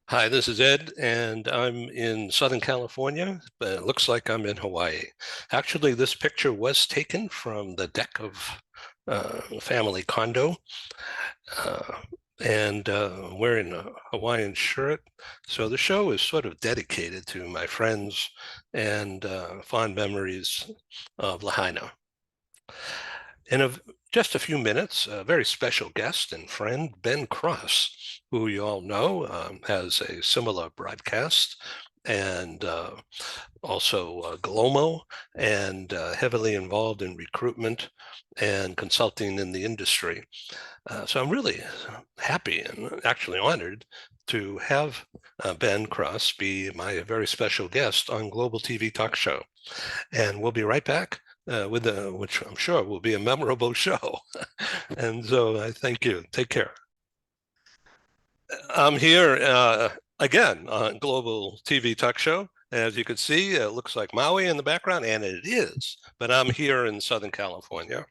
Hi, this is Ed, and I'm in Southern California, but it looks like I'm in Hawaii. Actually, this picture was taken from the deck of a family condo, uh, and wearing a Hawaiian shirt. So the show is sort of dedicated to my friends and fond memories of Lahaina. In just a few minutes, a very special guest and friend, Ben Cross, who you all know, has a similar broadcast and also Glomo, and heavily involved in recruitment and consulting in the industry. So I'm really happy and actually honored to have Ben Cross be my very special guest on Global TV Talk Show. And we'll be right back with which I'm sure will be a memorable show. And so I thank you. Take care. I'm here again on Global TV Talk Show. As you can see, it looks like Maui in the background, and it is, but I'm here in Southern California.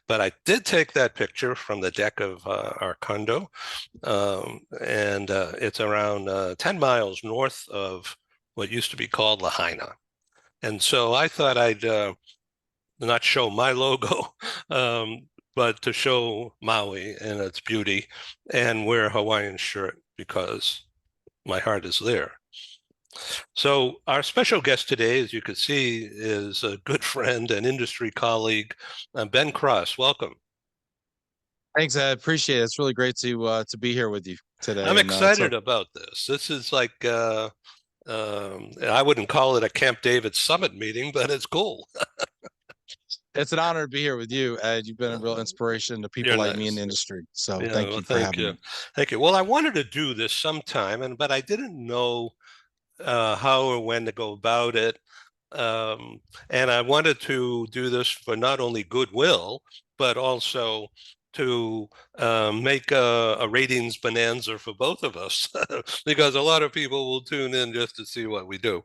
But I did take that picture from the deck of our condo, and it's around 10 miles north of what used to be called Lahaina. And so I thought I'd not show my logo, but to show Maui and its beauty and wear a Hawaiian shirt because my heart is there. So our special guest today, as you can see, is a good friend and industry colleague, Ben Cross. Welcome. Thanks, I appreciate it. It's really great to be here with you I'm today, and excited about this. This is like I wouldn't call it a Camp David summit meeting, but it's cool. it's an honor to be here with you, Ed. You've been a real inspiration to people You're like me in the nice. industry. So Yeah, thank well, you for thank having you. me. Thank you. Well, I wanted to do this sometime, but I didn't know how or when to go about it. Um, and I wanted to do this for not only goodwill, but also to make a ratings bonanza for both of us, because a lot of people will tune in just to see what we do.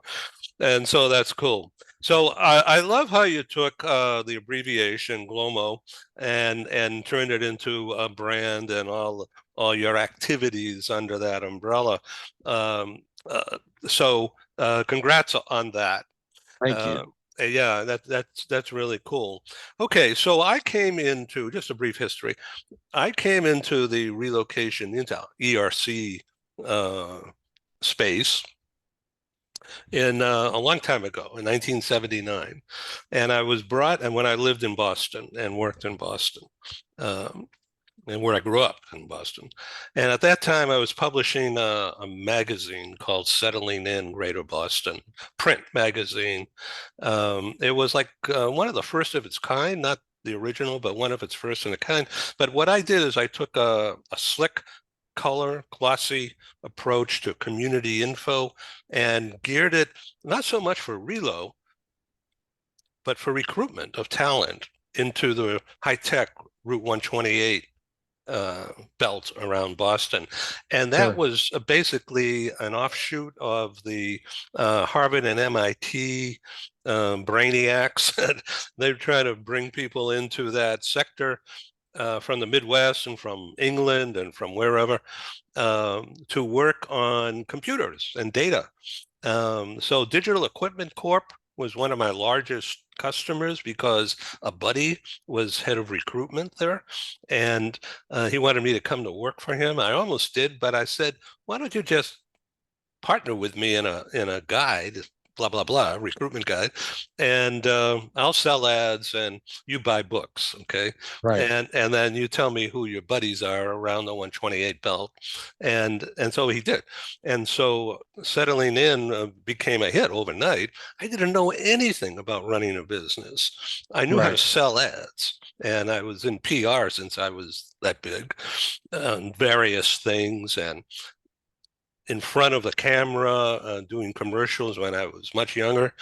And so that's cool. So I love how you took the abbreviation GLOMO and turned it into a brand and all your activities under that umbrella. Um, congrats on that. Thank Uh, you. yeah, that's really cool. Okay, so I came into just a brief history. I came into the relocation into ERC uh, space in a long time ago in 1979, and I was brought and when I lived in Boston and worked in Boston. Um, and where I grew up in Boston. And at that time, I was publishing a magazine called Settling in Greater Boston, print magazine. It was like one of the first of its kind, not the original, but one of its first in a kind. But what I did is I took a slick color, glossy approach to community info and geared it not so much for relo, but for recruitment of talent into the high-tech Route 128 uh, belt around Boston. And that Sure. was basically an offshoot of the Harvard and MIT brainiacs. They're trying to bring people into that sector from the Midwest and from England and from wherever to work on computers and data. So Digital Equipment Corp was one of my largest customers because a buddy was head of recruitment there, and he wanted me to come to work for him. I almost did, but I said, "Why don't you just partner with me in a guide, blah blah blah, recruitment guide, and I'll sell ads and you buy books, okay? Right. And then you tell me who your buddies are around the 128 belt." And so he did. And so settling in became a hit overnight. I didn't know anything about running a business. I knew how to Right. sell ads, and I was in PR since I was that big, various things, and in front of the camera doing commercials when I was much younger.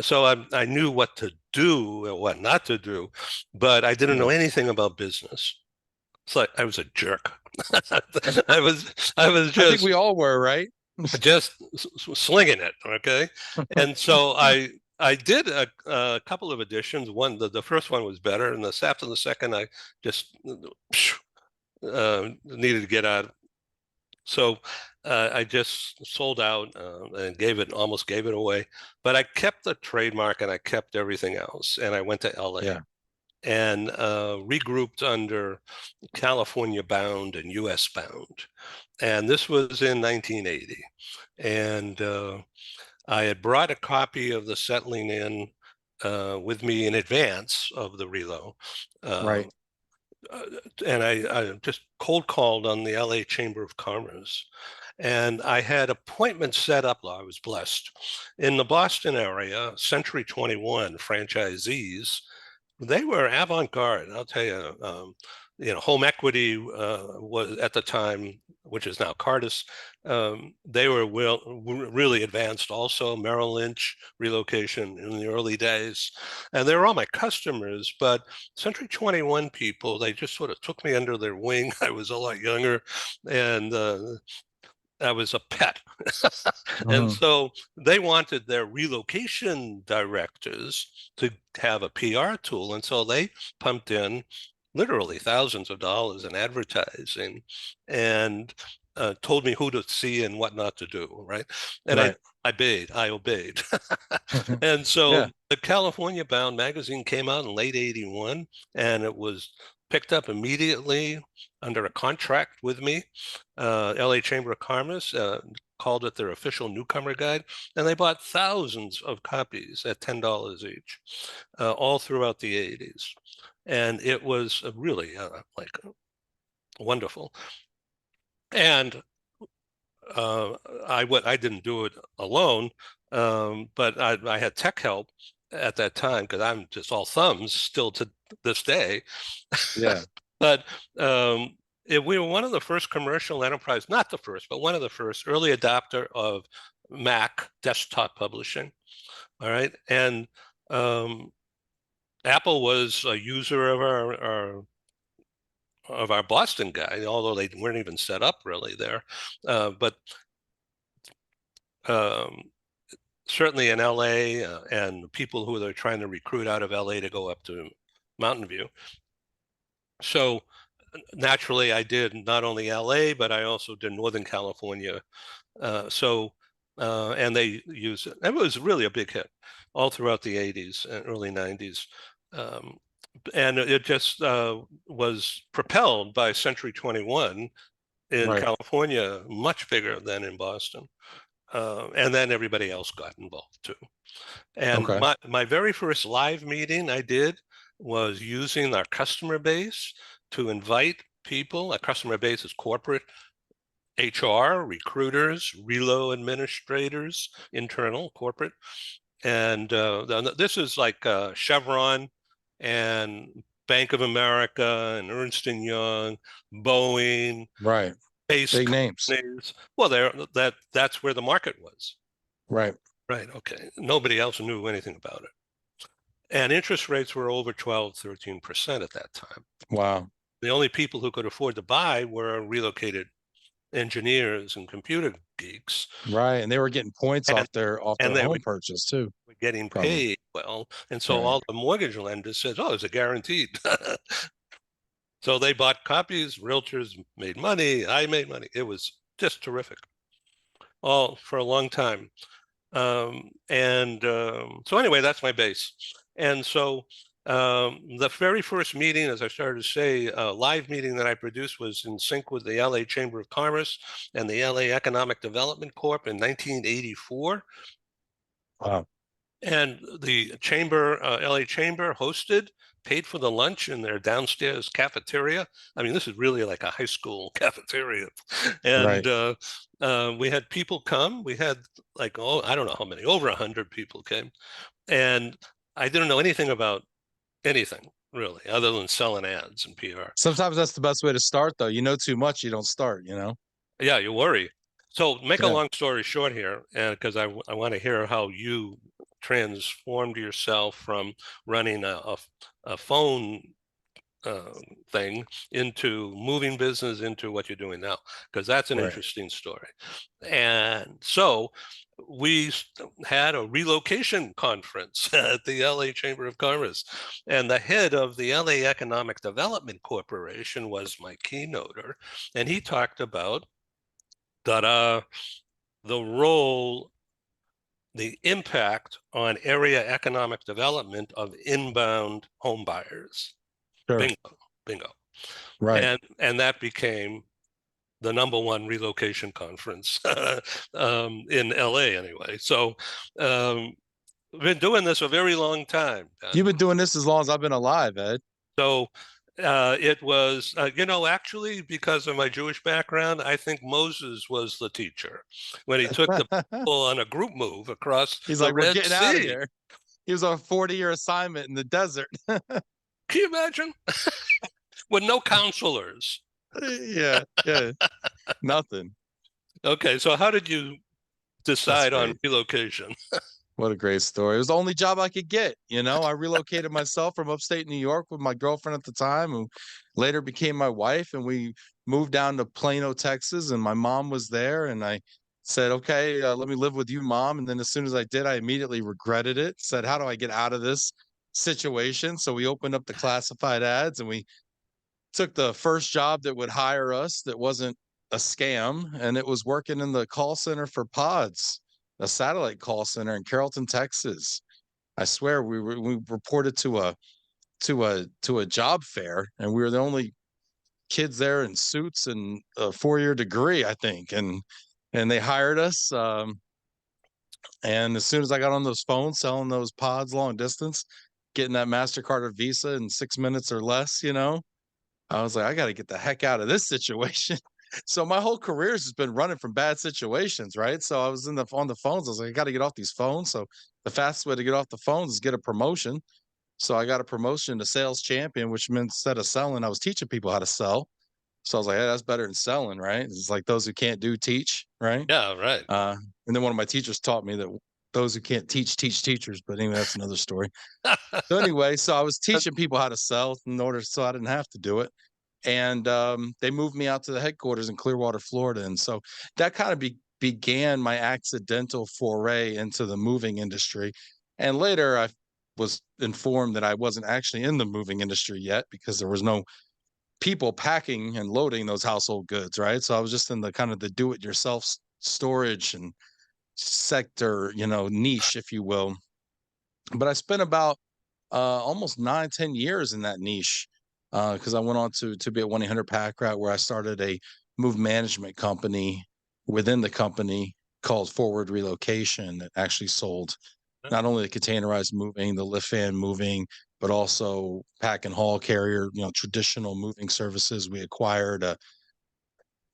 So I knew what to do and what not to do, but I didn't know Yeah. anything about business. It's like I was a jerk. I was I think we all were, right? just slinging it. Okay, and so I did a couple of editions. The first one was better, and after the second, I just needed to get out. So I just sold out and almost gave it away. But I kept the trademark and I kept everything else. And I went to LA Yeah. and regrouped under California bound and US bound. And this was in 1980. And I had brought a copy of the Settling In with me in advance of the relo. Uh, Right. uh, and I just cold called on the LA Chamber of Commerce. And I had appointments set up. I was blessed. In the Boston area, Century 21 franchisees, they were avant-garde. I'll tell you, home equity was at the time, which is now Cardis. They were really advanced. Also, Merrill Lynch relocation in the early days, and they were all my customers. But Century 21 people, they just sort of took me under their wing. I was a lot younger, and I was a pet. And Hmm. so they wanted their relocation directors to have a PR tool. And so they pumped in literally thousands of dollars in advertising and told me who to see and what not to do. Right. And Right. I obeyed. And so Yeah. the California Bound magazine came out in late 81 and it was picked up immediately under a contract with me. LA Chamber of Commerce called it their official newcomer guide, and they bought thousands of copies at $10 each, all throughout the 80s. And it was really like wonderful. And uh, I didn't do it alone, but I had tech help at that time because I'm just all thumbs still to this day. Yeah. But we were one of the first commercial enterprise, not the first, but one of the first early adopter of Mac desktop publishing. All right. And um, Apple was a user of our Boston guy, although they weren't even set up really there. But um, certainly in LA and people who are trying to recruit out of LA to go up to Mountain View. So naturally, I did not only LA, but I also did Northern California. And they used it. It was really a big hit all throughout the 80s and early 90s. Um, and it just was propelled by Century 21 in Right. California, much bigger than in Boston. And then everybody else got involved too. And Okay. my very first live meeting I did was using our customer base to invite people. Our customer base is corporate HR, recruiters, relo administrators, internal, corporate. And this is like Chevron and Bank of America and Ernst and Young, Boeing, Right. base Big names. companies. Well, that's where the market was. Right. Right. Okay. Nobody else knew anything about it. And interest rates were over 12, 13% at that time. Wow. The only people who could afford to buy were relocated engineers and computer geeks. Right. And they were getting points And off and their they home purchase too, were getting probably. paid well. And so Right. all the mortgage lenders said, oh, it's a guaranteed. So they bought copies, realtors made money, I made money. It was just terrific, all for a long time. So anyway, that's my base. And so the very first meeting, as I started to say, live meeting that I produced was in sync with the LA Chamber of Commerce and the LA Economic Development Corp in 1984. Wow. And the chamber, LA Chamber hosted, paid for the lunch in their downstairs cafeteria. I mean, this is really like a high school cafeteria. And Right. we had people come. We had like, oh, I don't know how many, over 100 people came. And I didn't know anything about anything really, other than selling ads and PR. Sometimes that's the best way to start, though. You know too much, you don't start, you know? Yeah, you worry. So make a Yeah. long story short here, because I want to hear how you transformed yourself from running a phone uh, thing into moving business into what you're doing now, because that's an Right. interesting story. And so we had a relocation conference at the LA Chamber of Commerce, and the head of the LA Economic Development Corporation was my keynoter, and he talked about that the role, the impact on area economic development of inbound home buyers. Sure. Bingo, bingo. Right. And that became the number one relocation conference in LA anyway. So we've been doing this a very long time, You've Ben. been doing this as long as I've been alive, Ed. So it was, actually, because of my Jewish background, I think Moses was the teacher when he took the people on a group move across He's the like, we're Red getting out of Sea. here. He was on a 40-year assignment in the desert. Can you imagine? With no counselors. Yeah, yeah, nothing. Okay, so how did you That's decide on great. relocation? What a great story. It was the only job I could get. I relocated myself from upstate New York with my girlfriend at the time, who later became my wife. And we moved down to Plano, Texas. And my mom was there. And I said, okay, let me live with you, mom. And then as soon as I did, I immediately regretted it. Said, how do I get out of this situation? So we opened up the classified ads and we took the first job that would hire us that wasn't a scam. And it was working in the call center for Pods, a satellite call center in Carrollton, Texas. I swear we reported to a job fair, and we were the only kids there in suits and a 4-year degree, I think, and they hired us. And as soon as I got on those phones selling those pods long distance, getting that Mastercard or Visa in 6 minutes or less, I was like, I got to get the heck out of this situation. So my whole career has been running from bad situations, right? So I was on the phones. I was like, I got to get off these phones. So the fastest way to get off the phones is get a promotion. So I got a promotion to sales champion, which meant instead of selling, I was teaching people how to sell. So I was like, hey, that's better than selling, right? It's like those who can't do teach, right? Yeah, right. Uh, and then one of my teachers taught me that those who can't teach teach teachers. But anyway, that's another story. So anyway, so I was teaching people how to sell in order so I didn't have to do it. And they moved me out to the headquarters in Clearwater, Florida. And so that kind of began my accidental foray into the moving industry. And later I was informed that I wasn't actually in the moving industry yet because there was no people packing and loading those household goods, right? So I was just in the kind of the do it yourself storage and sector, niche, if you will. But I spent about almost 9, 10 years in that niche because I went on to be at 1-800 Pack Rat, where I started a move management company within the company called Forward Relocation that actually sold not only the containerized moving, the lift van moving, but also pack and haul carrier, traditional moving services. We acquired a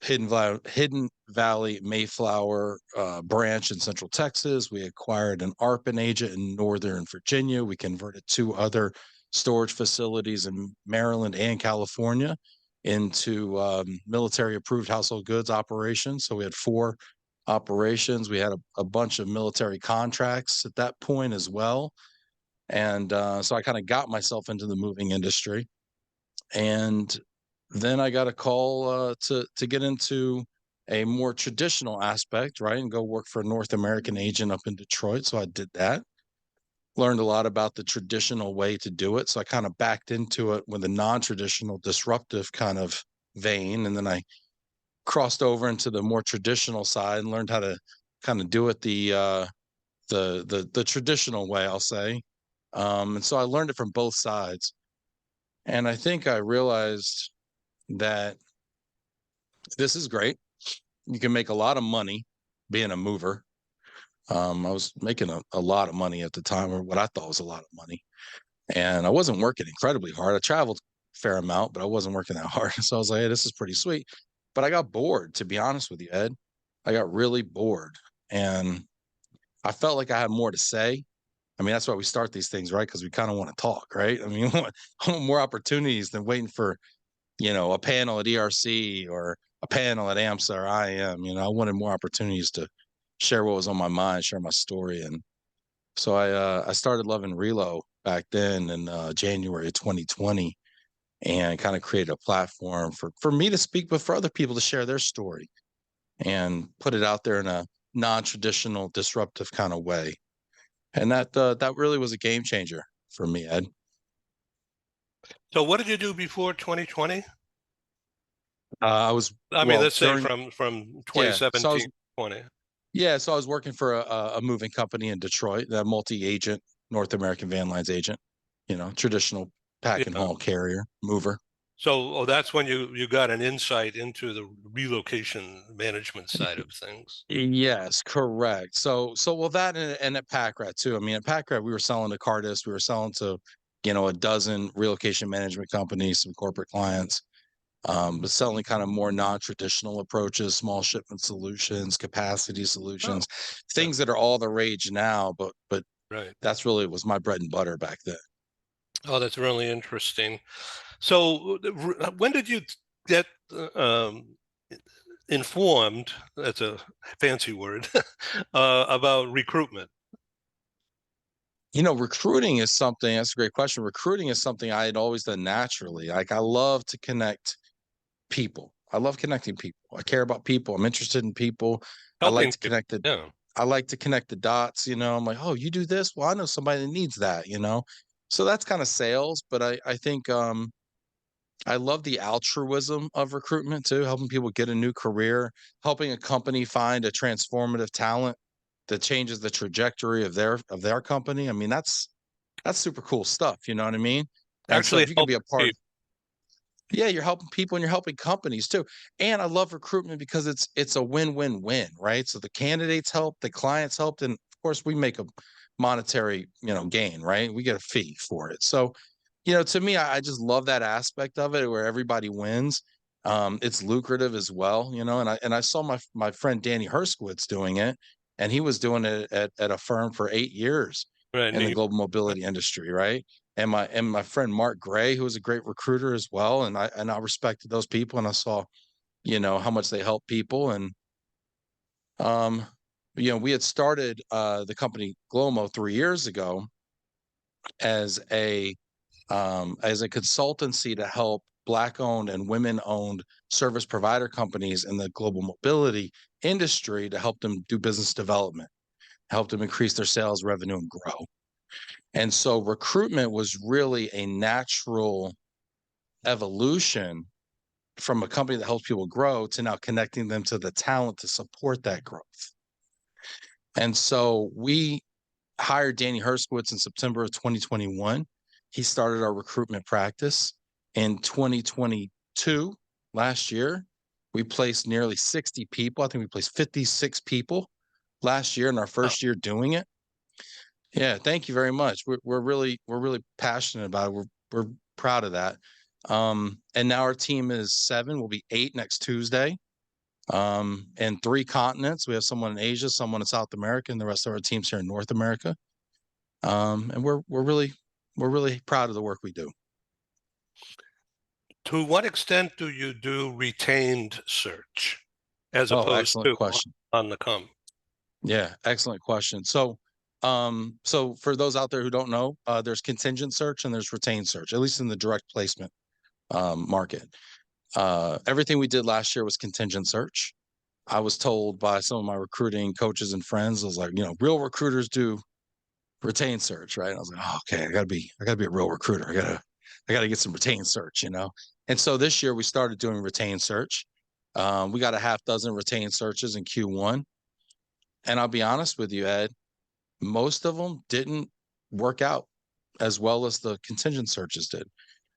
Hidden Valley Mayflower branch in Central Texas. We acquired an ARPAN agent in Northern Virginia. We converted 2 other storage facilities in Maryland and California into military approved household goods operations. So we had 4 operations. We had a bunch of military contracts at that point as well. And so I kind of got myself into the moving industry. And then I got a call to get into a more traditional aspect, right, and go work for a North American agent up in Detroit. So I did that. Learned a lot about the traditional way to do it. So I kind of backed into it with a non-traditional, disruptive kind of vein, and then I crossed over into the more traditional side and learned how to kind of do it the traditional way, I'll say. And so I learned it from both sides. And I think I realized that this is great. You can make a lot of money being a mover. I was making a lot of money at the time, or what I thought was a lot of money. And I wasn't working incredibly hard. I traveled a fair amount, but I wasn't working that hard. So I was like, hey, this is pretty sweet. But I got bored, to be honest with you, Ed. I got really bored. And I felt like I had more to say. I mean, that's why we start these things, right? Because we kind of want to talk, right? I mean, I want more opportunities than waiting for a panel at ERC or a panel at AMSA or IAM. I wanted more opportunities to share what was on my mind, share my story. And so I started loving Relo back then in January of 2020 and kind of created a platform for me to speak, but for other people to share their story and put it out there in a non-traditional, disruptive kind of way. And that really was a game changer for me, Ed. So what did you do before 2020? I was I mean, well let's say during from yeah. So I 2017, was 20. yeah. So I was working for a moving company in Detroit, the multi-agent North American Van Lines agent. Traditional pack and Yeah. haul carrier mover. So, oh, that's when you got an insight into the relocation management side of things. Yes, correct. So well that and at Packrat too. I mean, at Packrat we were selling to Cardis, we were selling to, a dozen relocation management companies, some corporate clients, but selling kind of more non-traditional approaches, small shipment solutions, capacity Oh, solutions, yeah, things that are all the rage now, but right. that's really was my bread and butter back then. Oh, that's really interesting. So, when did you get informed? That's a fancy word about recruitment. Recruiting is something, that's a great question. Recruiting is something I had always done naturally. Like I love to connect people. I love connecting people. I care about people. I'm interested in people. I like Helping to people. connect the Yeah, I like to connect the dots, I'm like, "Oh, you do this? Well, I know somebody that needs that." So that's kind of sales, but I think I love the altruism of recruitment too, helping people get a new career, helping a company find a transformative talent that changes the trajectory of their company. I mean, that's super cool stuff, you know what I mean? And so actually if you can be helping a part people. yeah, you're helping people and you're helping companies too. And I love recruitment because it's a win-win-win, right? So the candidates help, the clients helped, and of course we make a monetary, gain, right? We get a fee for it. So, to me, I just love that aspect of it where everybody wins. It's lucrative as well, and I saw my friend Danny Herskowitz doing it, and he was doing it at a firm for 8 years Right, in New the York. global mobility industry, right? And my friend Mark Gray, who was a great recruiter as well, and I respected those people, and I saw, how much they help people, and um, we had started the company Glomo 3 years ago as a consultancy to help Black owned and women owned service provider companies in the global mobility industry to help them do business development, help them increase their sales revenue and grow. And so recruitment was really a natural evolution from a company that helps people grow to now connecting them to the talent to support that growth. And so we hired Danny Herskowitz in September of 2021. He started our recruitment practice in 2022. Last year, we placed nearly 60 people. I think we placed 56 people last year in our Oh, first year doing it. Yeah, thank you very much. We're really passionate about it. We're proud of that. And now our team is 7. We'll be 8 next Tuesday. And 3 continents. We have someone in Asia, someone in South America, and the rest of our teams here in North America. And we're really proud of the work we do. to what extent do you do retained search as Oh, opposed excellent to question. on the come? Yeah, excellent question. So for those out there who don't know, there's contingent search and there's retained search, at least in the direct placement market. Everything we did last year was contingent search. I was told by some of my recruiting coaches and friends, I was like, real recruiters do retained search, right? I was like, oh, okay, I gotta be a real recruiter. I gotta get some retained search. And so this year we started doing retained search. We got a half dozen retained searches in Q1. And I'll be honest with you, Ed, most of them didn't work out as well as the contingent searches did.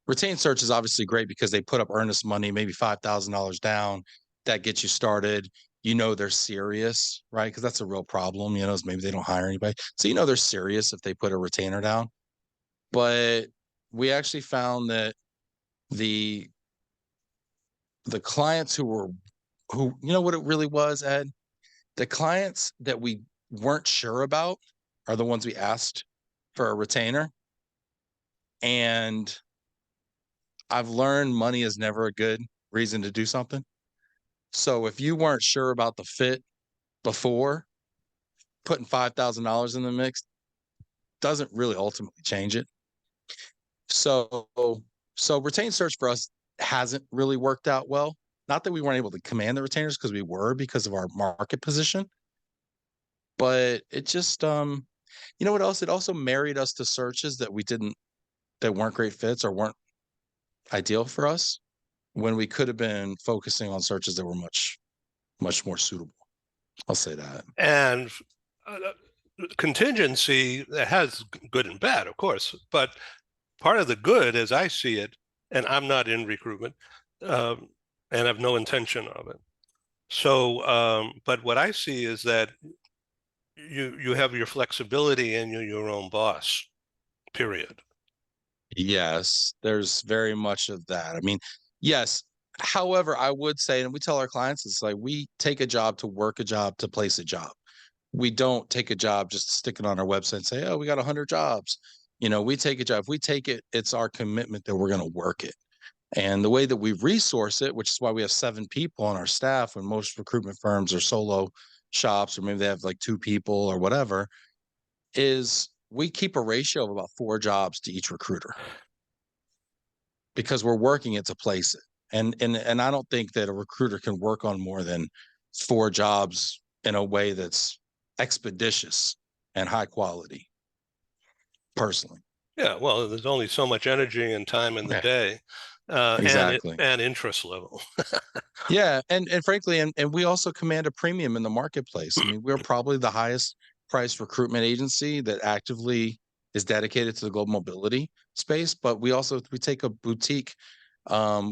Retained search is obviously great because they put up earnest money, maybe $5,000 down. That gets you started. They're serious, right? Because that's a real problem. Is maybe they don't hire anybody. So they're serious if they put a retainer down. But we actually found that the the clients who what it really was, Ed? The clients that we weren't sure about are the ones we asked for a retainer. And I've learned money is never a good reason to do something. So if you weren't sure about the fit before, putting $5,000 in the mix doesn't really ultimately change it. So so retained search for us hasn't really worked out well. Not that we weren't able to command the retainers because we were because of our market position, but it just you know what else? It also married us to searches that weren't great fits or weren't ideal for us. when we could have been focusing on searches that were much more suitable. I'll say that. And contingency has good and bad, of course, but part of the good, as I see it, and I'm not in recruitment, um, and have no intention of it. So, but what I see is that you have your flexibility and you're your own boss, period. Yes, there's very much of that. I mean, yes. However, I would say, and we tell our clients, it's like we take a job to work a job to place a job. We don't take a job just to stick it on our website and say, oh, we got 100 jobs. We take a job. If we take it, it's our commitment that we're going to work it. And the way that we resource it, which is why we have 7 people on our staff when most recruitment firms are solo shops, or maybe they have like 2 people or whatever, is we keep a ratio of about 4 jobs to each recruiter because we're working it to place it. And I don't think that a recruiter can work on more than 4 jobs in a way that's expeditious and high quality, personally. Yeah, well, there's only so much energy and time in the Yeah, day, exactly. and interest level. Yeah, and frankly, and we also command a premium in the marketplace. I mean, we're probably the highest priced recruitment agency that actively is dedicated to the global mobility space, but we take a boutique, a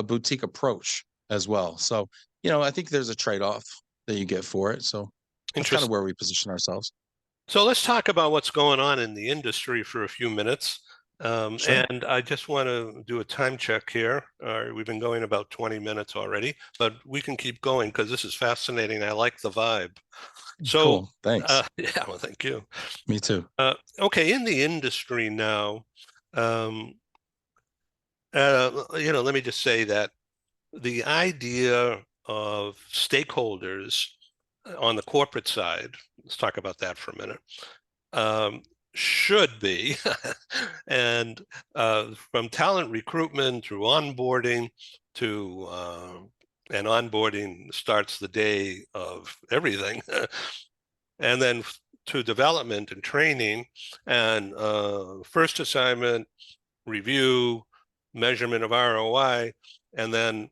boutique approach as well. So, I think there's a trade-off that you get for it. So that's kind of Interest. where we position ourselves. So let's talk about what's going on in the industry for a few minutes. Sure. And I just want to do a time check here. We've been going about 20 minutes already, but we can keep going because this is fascinating. I like the vibe. So, Cool. Thanks. yeah, well, thank you. Me too. Okay, in the industry now, um, let me just say that the idea of stakeholders on the corporate side, let's talk about that for a minute, um, should be, and from talent recruitment through onboarding to, and onboarding starts the day of everything, and then to development and training and first assignment, review, measurement of ROI, and then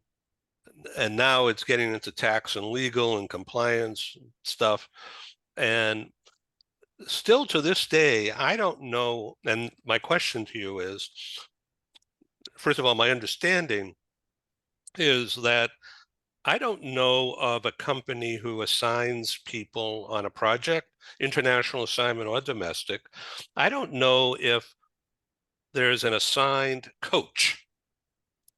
and now it's getting into tax and legal and compliance stuff. And still to this day, I don't know. And my question to you is, first of all, my understanding is that I don't know of a company who assigns people on a project, international assignment or domestic. I don't know if there's an assigned coach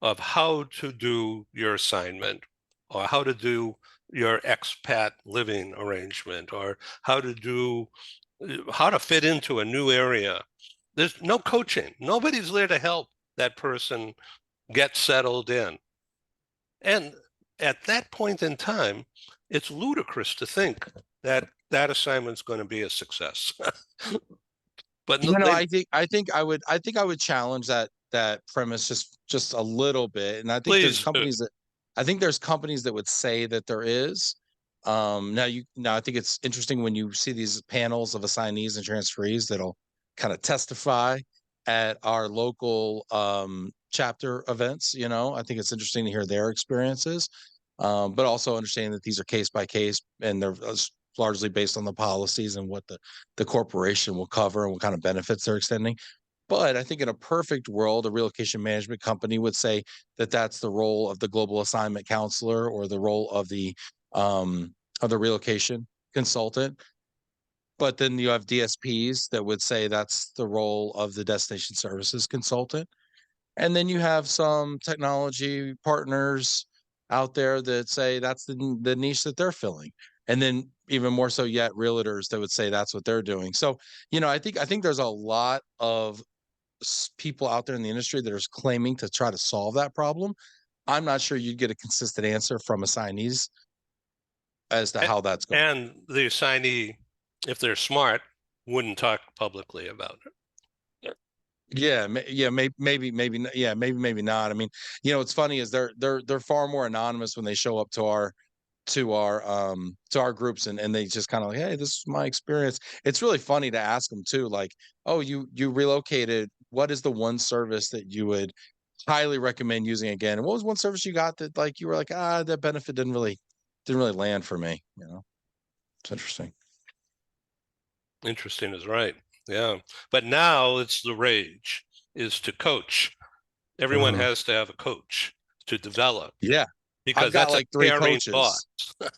of how to do your assignment or how to do your expat living arrangement or how to fit into a new area. There's no coaching. Nobody's there to help that person get settled in. And at that point in time, it's ludicrous to think that that assignment's going to be a success. But they I think I would challenge that premise just a little bit. And please do. I think there's companies that would say that there is. Now I think it's interesting when you see these panels of assignees and transferees that'll kind of testify at our local chapter events. I think it's interesting to hear their experiences, but also understanding that these are case by case and they're largely based on the policies and what the corporation will cover and what kind of benefits they're extending. But I think in a perfect world, a relocation management company would say that that's the role of the global assignment counselor or the role of the relocation consultant. But then you have DSPs that would say that's the role of the destination services consultant. And then you have some technology partners out there that say that's the niche that they're filling. And then even more so yet, realtors that would say that's what they're doing. So, I think there's a lot of people out there in the industry that are claiming to try to solve that problem. I'm not sure you'd get a consistent answer from assignees as to how that's going. And the assignee, if they're smart, wouldn't talk publicly about it. Yeah, yeah, maybe not. I mean, what's funny is they're far more anonymous when they show up to our groups and they just kind of like, hey, this is my experience. It's really funny to ask them too, like, oh, you relocated. What is the one service that you would highly recommend using again. And what was one service you got that like you were like, that benefit didn't really land for me, you know? It's interesting. Interesting is right. Yeah. But now it's the rage is to coach. Everyone Uh, has to have a coach to develop yeah. I've because got that's a like three caring thought. coaches.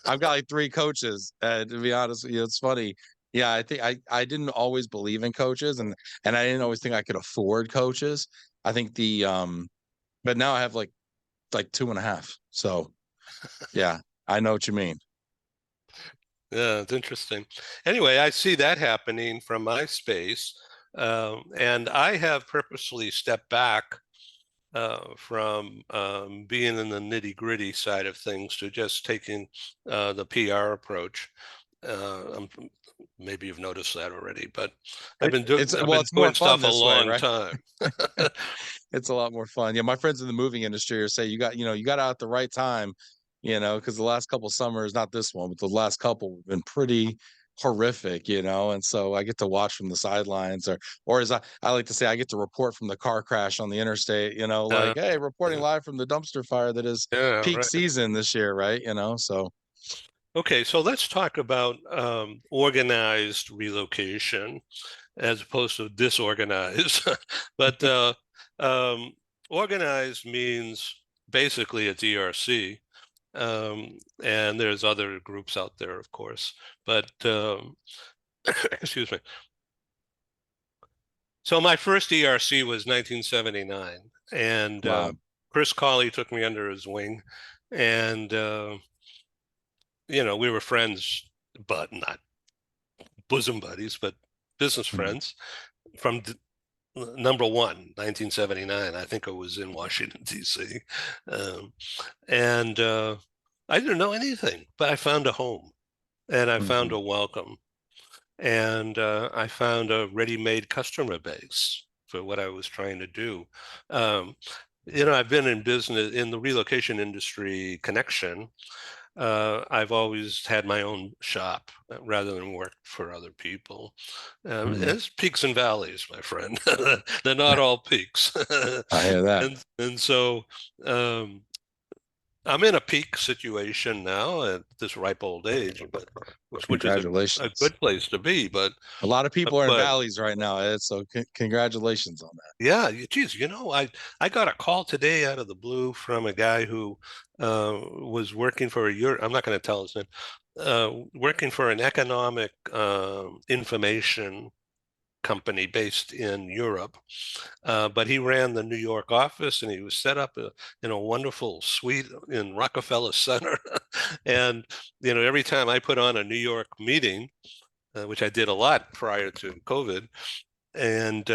I've got like three coaches. To be honest with you, it's funny. Yeah, I think I didn't always believe in coaches, and I didn't always think I could afford coaches. I think but now I have like two and a half. So yeah, I know what you mean. Yeah, it's interesting. Anyway, I see that happening from my space, and I have purposely stepped back from being in the nitty-gritty side of things to just taking the PR approach. Maybe you've noticed that already, but It, it's I've well, been it's more doing fun stuff a this way, long right? time. It's a lot more fun. Yeah, my friends in the moving industry are say you got out at the right time, because the last couple summers, not this one, but the last couple have been pretty horrific, and so I get to watch from the sidelines, or as I like to say, I get to report from the car crash on the interstate, Uh, like, hey, reporting yeah, live from the dumpster fire that is yeah, peak right. season this year, right? So Okay, so let's talk about organized relocation as opposed to disorganized. But um, organized means basically a DRC, and there's other groups out there, of course. But excuse me. So my first DRC was 1979, and wow. Chris Cawley took me under his wing, and we were friends, but not bosom buddies, but business Mm, friends from number one, 1979. I think I was in Washington, D.C. Um, and I didn't know anything, but I found a home and I found mhm, a welcome and I found a ready-made customer base for what I was trying to do. Um, I've been in business in the relocation industry connection. I've always had my own shop rather than work for other people. mhm. It's peaks and valleys, my friend. They're not all peaks. I hear that. And so um, I'm in a peak situation now at this ripe old age, but which is a Congratulations. good place to be. A lot of people are in But valleys right now, Ed. So congratulations on that. yeah, geez, I got a call today out of the blue from a guy who was working for a Euro, I'm not going to tell his name, working for an economic information company based in Europe. But he ran the New York office and he was set up in a wonderful suite in Rockefeller Center. And, every time I put on a New York meeting, which I did a lot prior to COVID, and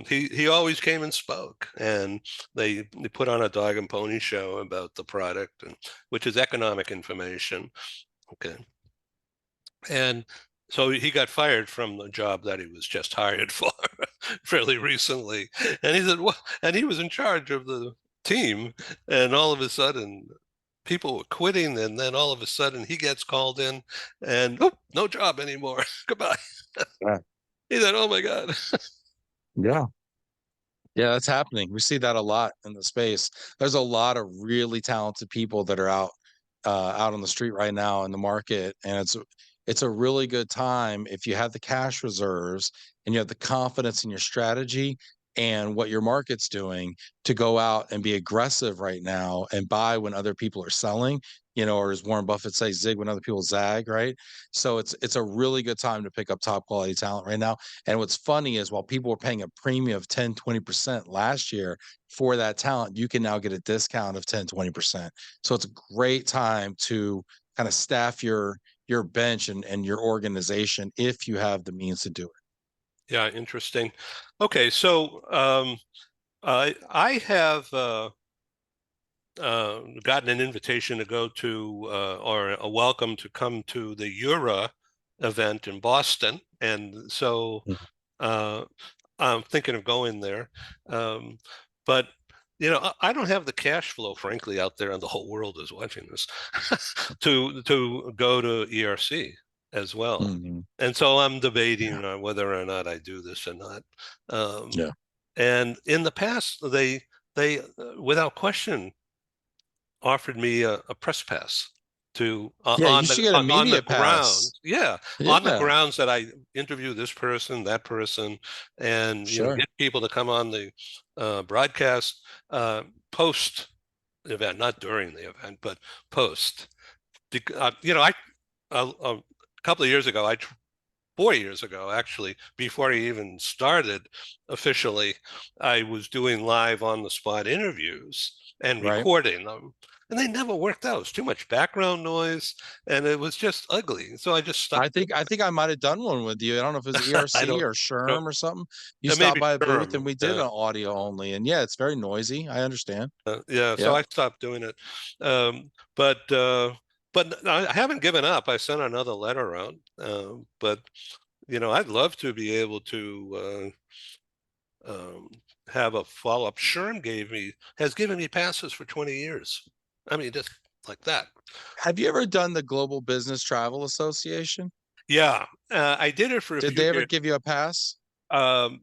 he always came and spoke, and they put on a dog and pony show about the product, and which is economic information. Okay, and so he got fired from the job that he was just hired for fairly recently. And he said, "Well," and he was in charge of the team, and all of a sudden, people were quitting, and then all of a sudden, he gets called in, and oh, no job anymore. Goodbye. Yeah. He said, "Oh my God." Yeah. Yeah, that's happening. We see that a lot in the space. There's a lot of really talented people that are out on the street right now in the market, and it's a really good time if you have the cash reserves and you have the confidence in your strategy and what your market's doing to go out and be aggressive right now and buy when other people are selling, or as Warren Buffett says, zig when other people zag, right? So it's a really good time to pick up top quality talent right now. And what's funny is while people were paying a premium of 10, 20% last year for that talent, you can now get a discount of 10, 20%. So it's a great time to kind of staff your bench and your organization if you have the means to do it. Yeah, interesting. Okay, so I have gotten an invitation to go to or a welcome to come to the Eura event in Boston, and so Mhm. uh, I'm thinking of going there. Um, but I don't have the cash flow, frankly, out there, and the whole world is watching this to go to ERC as well. Mhm. And so I'm Yeah. debating whether or not I do this or not. Um, Yeah. and in the past, they without question offered me a press pass to Yeah, you should get a on the media pass. grounds, yeah, on the Yeah, grounds that I interview this person, that person, and sure. get people to come on the broadcast post event, not during the event, but post. A couple of years ago, 4 years ago, actually, before I even started officially, I was doing live on the spot interviews and Right. recording them. And they never worked out. It was too much background noise and it was just ugly. So I just stuck with I think I might have done one with you. I don't know if it was it. I ERC don't or know. Sherm or something. You stopped Maybe by a booth and term. we did an audio only. And yeah, it's very noisy. I understand. Yeah, so Yep. I stopped doing it. Um, but I haven't given up. I sent another letter out. But I'd love to be able to have a follow-up. Sherm has given me passes for 20 years. I mean, just like that. Have you ever done the Global Business Travel Association? Yeah, I did it for a Did few they ever years. give you a pass?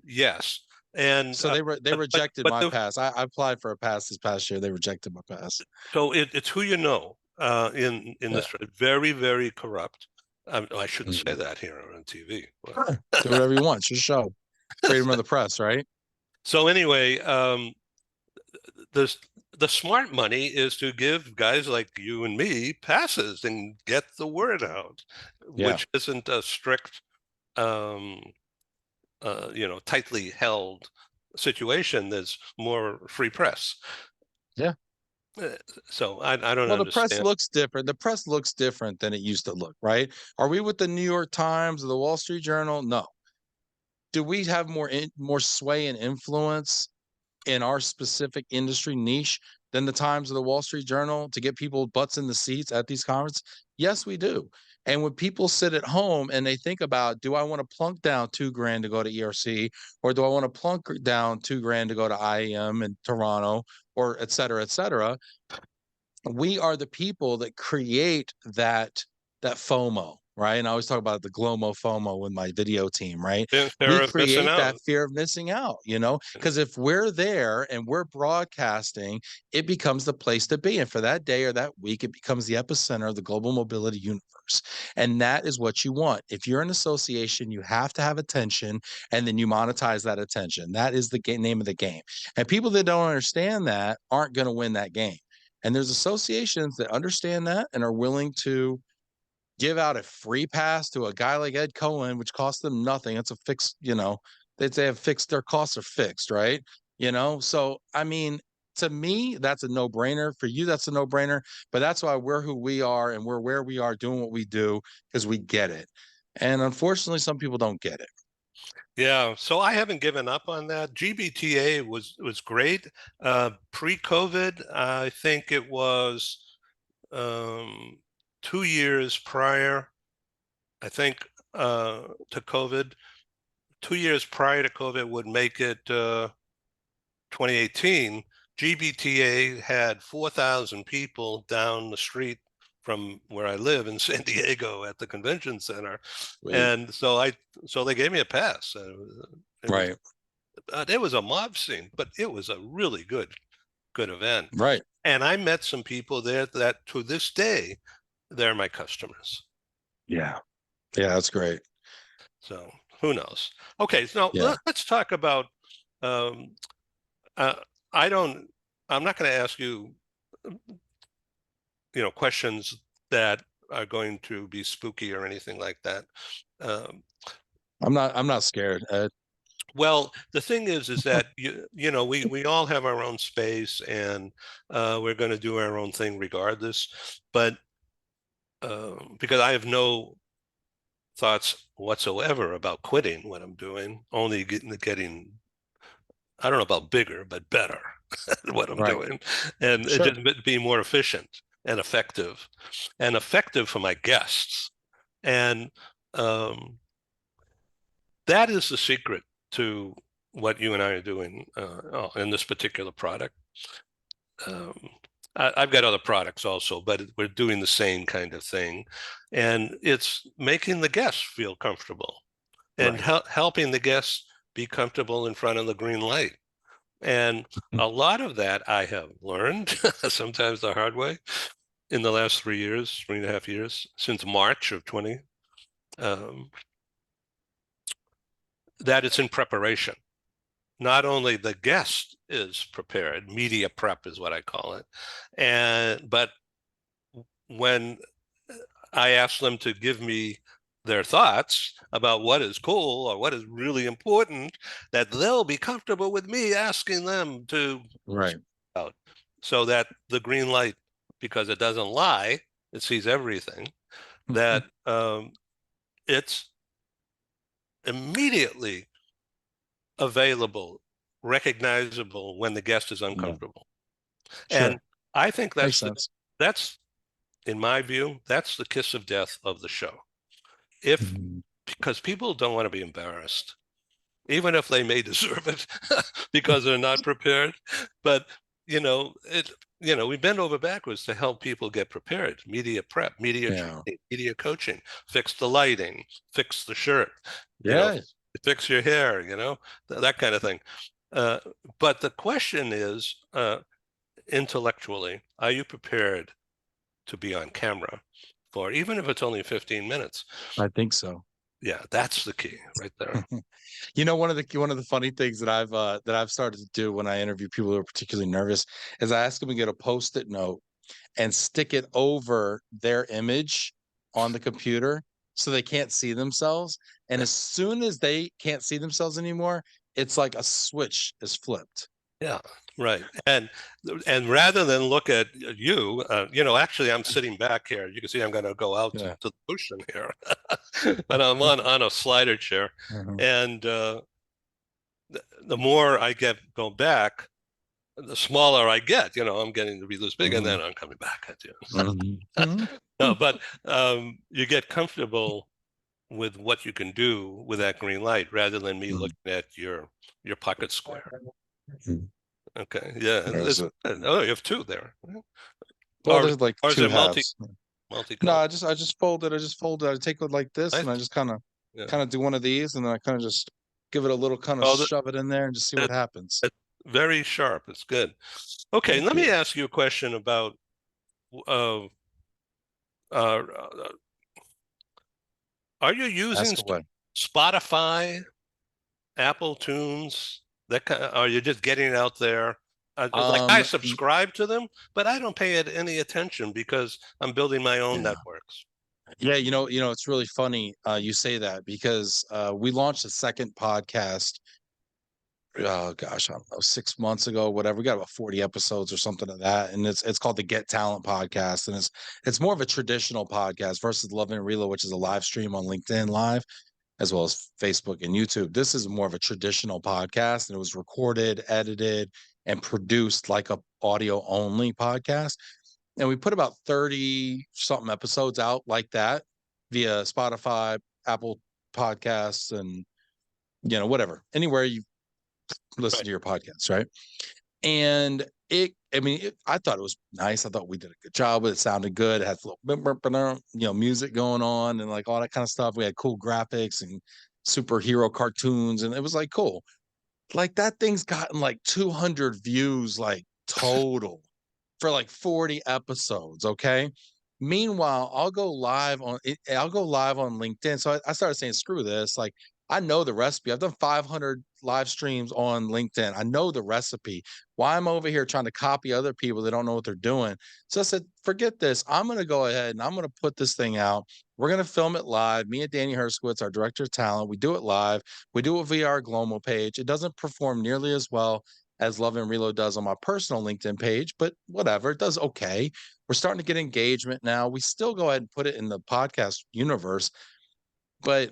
Yes, and So they rejected but my pass. I applied for a pass this past year. They rejected my pass. so it's who you know in Yeah. this very very corrupt. I shouldn't say Mhm. that here on TV. Sure. Do whatever you want. It's your show. Freedom of the press, right? So anyway, the the smart money is to give guys like you and me passes and get the word out, Yeah. which isn't a strict, um, tightly held situation. There's more free press. Yeah. Uh, So I don't Well, the press understand. looks different. The press looks different than it used to look, right? Are we with the New York Times or the Wall Street Journal? No. Do we have more sway and influence in our specific industry niche than the Times or the Wall Street Journal to get people butts in the seats at these conferences? Yes, we do. And when people sit at home and they think about, do I want to plunk down 2 grand to go to ERC, or do I want to plunk down 2 grand to go to IEM in Toronto, or et cetera, we are the people that create that FOMO, right? And I always talk about the GLOMO FOMO with my video team, right? We Fear of missing create that out. fear of missing out, because if we're there and we're broadcasting, it becomes the place to be. And for that day or that week, it becomes the epicenter of the global mobility universe. And that is what you want. If you're an association, you have to have attention and then you monetize that attention. That is the name of the game. And people that don't understand that aren't going to win that game. And there's associations that understand that and are willing to give out a free pass to a guy like Ed Cohen, which costs them nothing. It's a fixed, they have fixed, their costs are fixed, right? So I mean, to me, that's a no brainer. For you, that's a no brainer. But that's why we're who we are and we're where we are doing what we do because we get it. And unfortunately, some people don't get it. Yeah, so I haven't given up on that. GBTA was great. Pre-COVID, I think it was um, 2 years prior. I think to COVID, 2 years prior to COVID would make it 2018. GBTA had 4,000 people down the street from where I live in San Diego at the convention center, Wait. and so they gave me a pass. It was Right. it was a mob scene, but it was a really good event. Right. And I met some people there that to this day they're my customers. Yeah. Yeah, that's great. So who knows? Okay, so Yeah. let's talk about. Um, uh, I don't. I'm not going to ask you, questions that are going to be spooky or anything like that. Um, I'm not scared. well, the thing is that we all have our own space, and we're going to do our own thing regardless. But because I have no thoughts whatsoever about quitting what I'm doing, only getting I don't know about bigger, but better at what I'm Right. doing, and it Sure. just be more efficient and effective for my guests. And um, that is the secret to what you and I are doing in this particular product. Um, I've got other products also, but we're doing the same kind of thing, and it's making the guests feel comfortable and Right. helping the guests be comfortable in front of the green light. And a lot of that I have learned, sometimes the hard way, in the last 3 years, 3.5 years, since March of 20, um, that it's in preparation. Not only the guest is prepared, media prep is what I call it, but when I ask them to give me their thoughts about what is cool or what is really important, that they'll be comfortable with me asking them to Right. out, so that the green light, because it doesn't lie, it sees everything, that it's immediately available, recognizable when the guest is Yeah. uncomfortable. And Sure. I think Makes sense. that's in my view, that's the kiss of death of the show. If Mhm. Because people don't want to be embarrassed, even if they may deserve it because they're not prepared. But we bend over backwards to help people get prepared. Media prep, media Yeah. training, media coaching, fix the lighting, fix the shirt, you know, Yeah. fix your hair, that kind of thing. Uh, but the question is, intellectually, are you prepared to be on camera for, even if it's only 15 minutes? I think so. Yeah, that's the key right there. One of the funny things that I've started to do when I interview people who are particularly nervous is I ask them to get a Post-it note and stick it over their image on the computer so they can't see themselves. And as soon as they can't see themselves anymore, it's like a switch is flipped. Yeah, right. And rather than look at you, actually, I'm sitting back here. You can see I'm going to go out to Yeah. the ocean here, but I'm on a slider chair, Mhm. and the more I go back, the smaller I get. I'm getting to be this big, and then Mhm. I'm coming back at you. Mhm. Mhm. No, but you get comfortable with what you can do with that green light, rather than me Mhm. looking at your pocket square. Mhm. Okay, yeah, There's a oh, you have two there. well, Or there's like or is two it halves. No, multicolor? I just fold it. I take it like this, and I I just kind of Yeah. kind of do one of these, and then I kind of just give it a little kind of Oh, shove it in there and just see what that, happens. that's very sharp. It's good. Okay, Thank let me you. ask you a question about uh, uh, are you using Ask away. Spotify, Apple Tunes? Are you just getting it out there? Like I Y subscribe to them, but I don't pay it any attention because I'm building my own Yeah. networks. Yeah, it's really funny, you say that because, we launched a second podcast, oh gosh, I don't know, 6 months ago, whatever. We got about 40 episodes or something of that, and it's called the Get Talent Podcast, and it's more of a traditional podcast versus Love and Reload, which is a live stream on LinkedIn Live, as well as Facebook and YouTube. This is more of a traditional podcast, and it was recorded, edited, and produced like a audio only podcast. And we put about 30 something episodes out like that via Spotify, Apple Podcasts, and whatever, anywhere you listen Right. to your podcasts, right? And I thought it was nice. I thought we did a good job with it. It sounded good. It had a little music going on and like all that kind of stuff. We had cool graphics and superhero cartoons, and it was like cool. Like that thing's gotten like 200 views, like total for like 40 episodes. Okay. Meanwhile, I'll go live on LinkedIn. So I started saying, screw this. Like, I know the recipe. I've done 500 live streams on LinkedIn. I know the recipe. Why I'm over here trying to copy other people that don't know what they're doing. So I said, forget this. I'm going to go ahead and I'm going to put this thing out. We're going to film it live. Me and Danny Herskowitz, our director of talent, we do it live. We do it via our Glomo page. It doesn't perform nearly as well as Love and Reload does on my personal LinkedIn page, but whatever, it does okay. We're starting to get engagement now. We still go ahead and put it in the podcast universe, but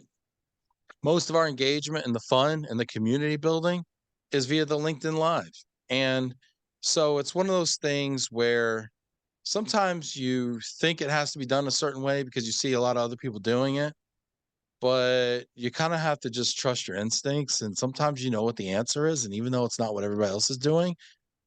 most of our engagement and the fun and the community building is via the LinkedIn Live. And so it's one of those things where sometimes you think it has to be done a certain way because you see a lot of other people doing it, but you kind of have to just trust your instincts. And sometimes you know what the answer is. And even though it's not what everybody else is doing,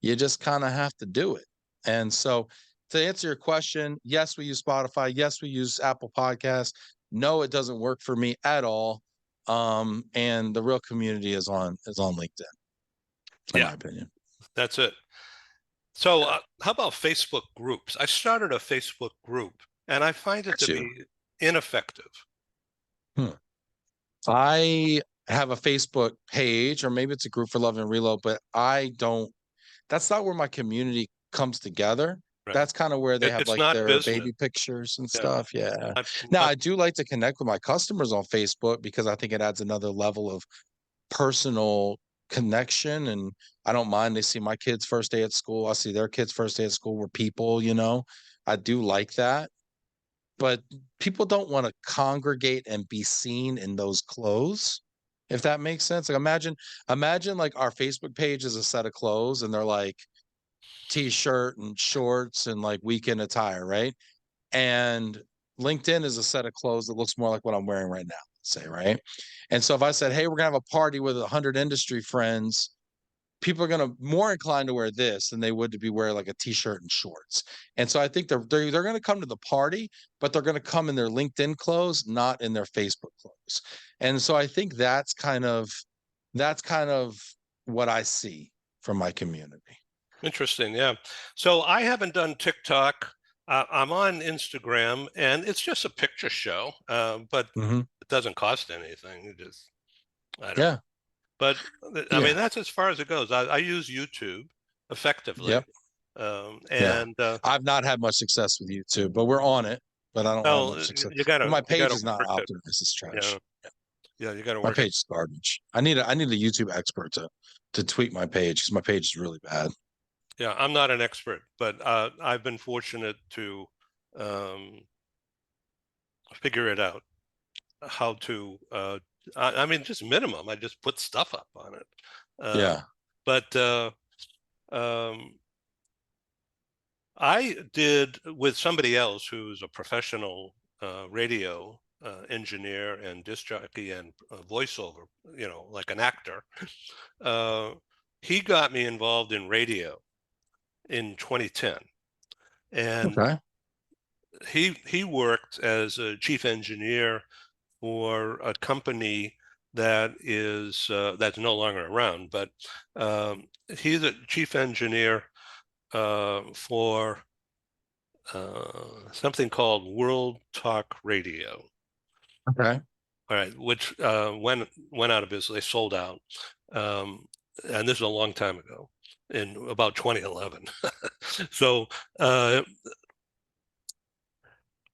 you just kind of have to do it. And so, to answer your question, yes, we use Spotify. Yes, we use Apple Podcasts. No, it doesn't work for me at all. And the real community is on LinkedIn. in Yeah, my opinion. that's it. So, how about Facebook groups? I started a Facebook group and I find it to Got you. be ineffective. Hmm. I have a Facebook page, or maybe it's a group for Love and Reload, but I don't. That's not where my community comes together. Right. That's kind of where they have It's like not their business. baby pictures and Yeah. stuff. Yeah. I, Now, I, I do like to connect with my customers on Facebook because I think it adds another level of personal connection. And I don't mind. They see my kids' first day at school. I see their kids' first day at school. We're people, you know. I do like that. But people don't want to congregate and be seen in those clothes, if that makes sense. Like imagine like our Facebook page is a set of clothes and they're like t-shirt and shorts and like weekend attire, right? And LinkedIn is a set of clothes that looks more like what I'm wearing right now, say, right? And so if I said, hey, we're gonna have a party with 100 industry friends, people are going to more inclined to wear this than they would to be wearing like a t-shirt and shorts. And so I think they're going to come to the party, but they're going to come in their LinkedIn clothes, not in their Facebook clothes. And so I think that's kind of what I see from my community. Interesting. Yeah. So I haven't done TikTok. I'm on Instagram and it's just a picture show, but Hmm. it doesn't cost anything. It just, I don't know. Yeah. But I mean, Yeah. that's as far as it goes. I use YouTube effectively. Yep. Yeah. And I've not had much success with YouTube, but we're on it. But I don't have well, much success. But my you page gotta is not work it. optimized. It's Yeah. trash. Yeah. You gotta My work it. page is garbage. I need a YouTube expert to tweak my page because my page is really bad. Yeah. I'm not an expert, but I've been fortunate to um, figure it out how to I mean just minimum. I just put stuff up on it. Yeah. But um, I did with somebody else who's a professional radio engineer and disc jockey and voiceover, like an actor. Uh, he got me involved in radio in 2010, and Okay. he worked as a chief engineer for a company that's no longer around, but he's a chief engineer for something called World Talk Radio. Okay. All right, which went out of business. They sold out, um, and this is a long time ago, in about 2011. So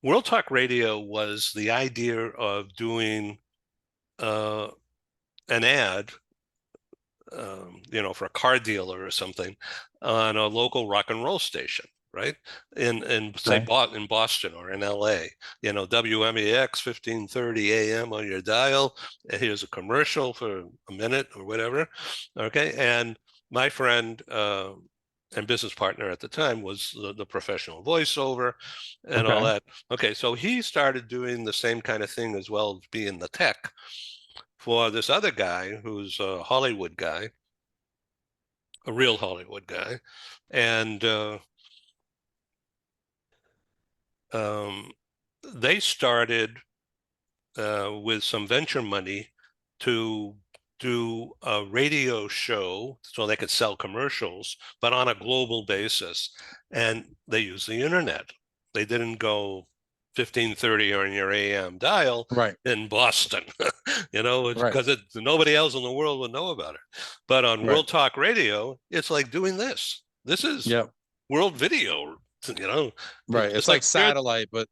World Talk Radio was the idea of doing uh, an ad, for a car dealer or something on a local rock and roll station, right? In say Okay. in Boston or in LA, WMEX 1530 AM on your dial. And here's a commercial for a minute or whatever. Okay. And my friend and business partner at the time was the professional voiceover and all Okay. that. Okay, so he started doing the same kind of thing as well as being the tech for this other guy who's a Hollywood guy, a real Hollywood guy, and um, they started with some venture money to do a radio show so they could sell commercials, but on a global basis. And they used the internet. They didn't go 1530 on your AM dial Right. in Boston, Right. because nobody else in the world would know about it. But on Right. World Talk Radio, it's like doing this. This is Yep. world video, you know, Right. it's It's like like here, satellite, but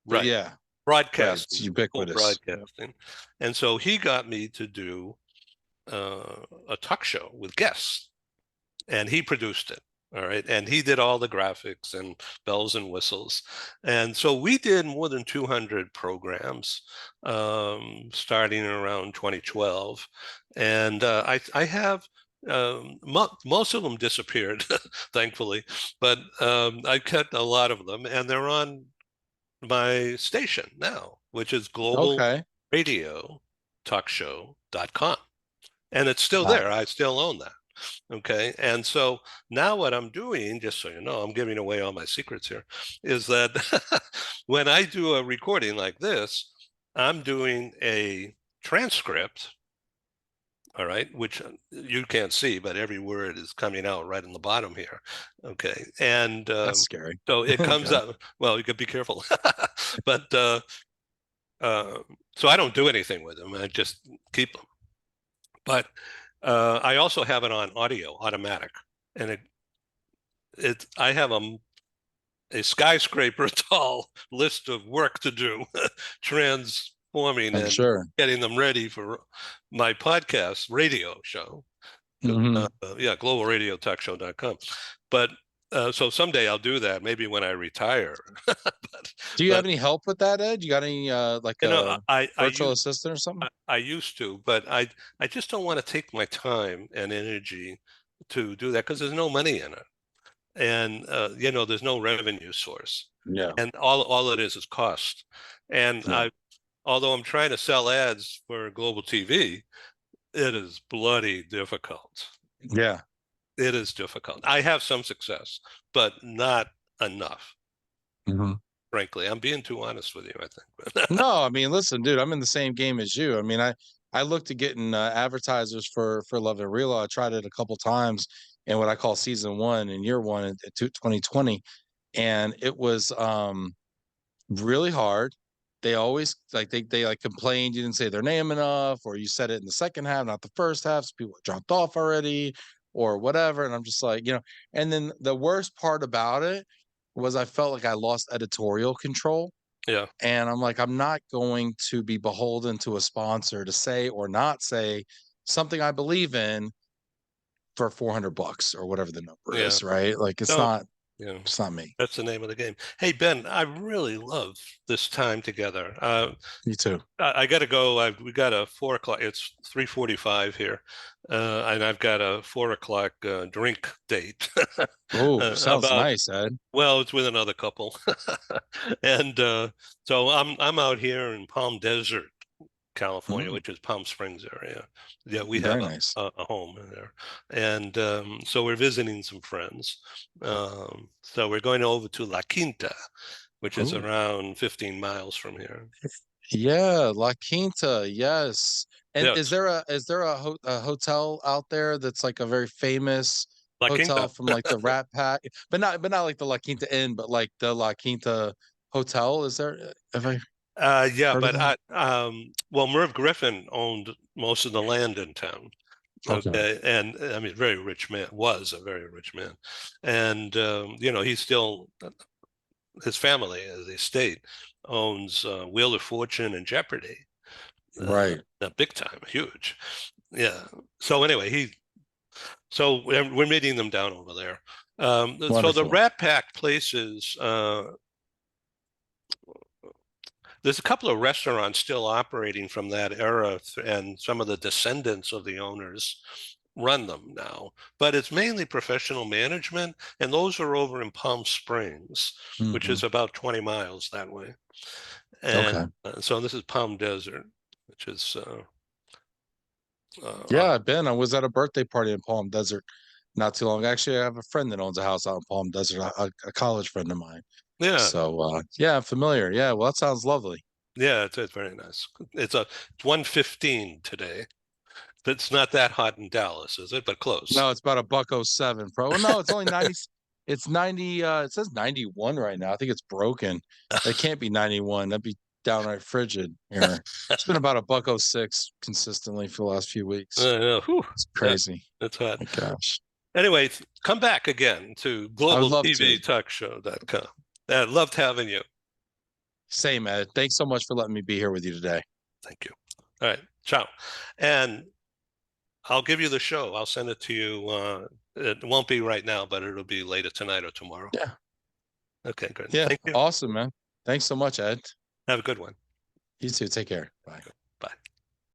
right, yeah. Right. It's broadcasting, full ubiquitous. broadcasting. And so he got me to do a talk show with guests, and he produced it. All right. And he did all the graphics and bells and whistles. And so we did more than 200 programs starting around 2012. And I have most of them disappeared, thankfully, but I kept a lot of them, and they're on my station now, which is global Okay. radio talkshow.com. And it's still Got there. it. I still own that. Okay. And so now what I'm doing, just so you know, I'm giving away all my secrets here, is that when I do a recording like this, I'm doing a transcript all right, which you can't see, but every word is coming out right in the bottom here. Okay. And That's scary. so it comes Okay. up, well, you could be careful. But uh, so I don't do anything with them. I just keep them. But I also have it on audio, automatic. And I have a skyscraper tall list of work to do, transforming I'm and sure. getting them ready for my podcast radio show. Hmm. Yeah, globalradiotalkshow.com. But so someday I'll do that, maybe when I retire. but, Do you but have any help with that, Ed? You got any like you know, a virtual assistant or something? I used to, but I just don't want to take my time and energy to do that because there's no money in it, and there's no revenue source, Yeah. and all it is cost. And Yeah. although I'm trying to sell ads for global TV, it is bloody difficult. Yeah. It is difficult. I have some success, but not enough. Hmm. Frankly, I'm being too honest with you, I think. No, I mean, listen, dude, I'm in the same game as you. I mean, I looked at getting advertisers for Love and Real. I tried it a couple times in what I call season one and year one in 2020, and it was really hard. They always they like complained you didn't say their name enough, or you said it in the second half, not the first half, so people dropped off already, or whatever. And I'm just like, and then the worst part about it was I felt like I lost editorial control. Yeah, And I'm like, I'm not going to be beholden to a sponsor to say or not say something I believe in for $400 or whatever the number yeah. is, right? Like No, yeah. it's not me. That's the name of the game. Hey, Ben, I really love this time together. You too. I got to go. We got a 4 o'clock. It's 3:45 here, and I've got a 4 o'clock drink date. Oh, sounds About nice, Ed. well, it's with another couple, and so I'm out here in Palm Desert, California, Mm, which is Palm Springs area. Yeah, we have very nice. a home in there, and so we're visiting some friends. So we're going over to La Quinta, which is Oh, around 15 miles from here. yeah, La Quinta, yes. And Yeah, it's is there a hotel out there that's like a very famous La hotel Quinta. from like the Rat Pack, but not like the La Quinta Inn, but like the La Quinta Hotel? Is there? Have I Yeah, heard of but that? well, Merv Griffin owned most of the land in town. Okay. Okay, and I mean, very rich man, was a very rich man, and he's still his family, the estate, owns Wheel of Fortune and Jeopardy, Right. big time, huge. Yeah. So anyway, so we're meeting them down over there. So the Wonderful. Rat Pack places, there's a couple of restaurants still operating from that era, and some of the descendants of the owners run them now. But it's mainly professional management, and those are over in Palm Springs, which Hmm. is about 20 miles that way. And Okay. so this is Palm Desert, which is Yeah, I've been. I was at a birthday party in Palm Desert not too long. Actually, I have a friend that owns a house out in Palm Desert, a college friend of mine. yeah, So yeah, I'm familiar. Yeah, well, that sounds lovely. yeah, it's very nice. It's 1:15 today. It's not that hot in Dallas, is it? But close. No, it's about a buck oh seven, pro. Well, no, it's only 90. It's 90. It says 91 right now. I think it's broken. It can't be 91. That'd be downright frigid here. It's been about a buck oh six consistently for the last few weeks. Whew, It's yeah, crazy. it's hot. My gosh. Anyway, come back again to I would love to. globaltvtalkshow.com. I loved having you. Same, Ed. Thanks so much for letting me be here with you today. Thank you. All right. Ciao. And I'll give you the show. I'll send it to you. It won't be right now, but it'll be later tonight or tomorrow. Yeah. Okay, good. Yeah. Thank you. Awesome, man. Thanks so much, Ed. Have a good one. You too. Take care. Bye.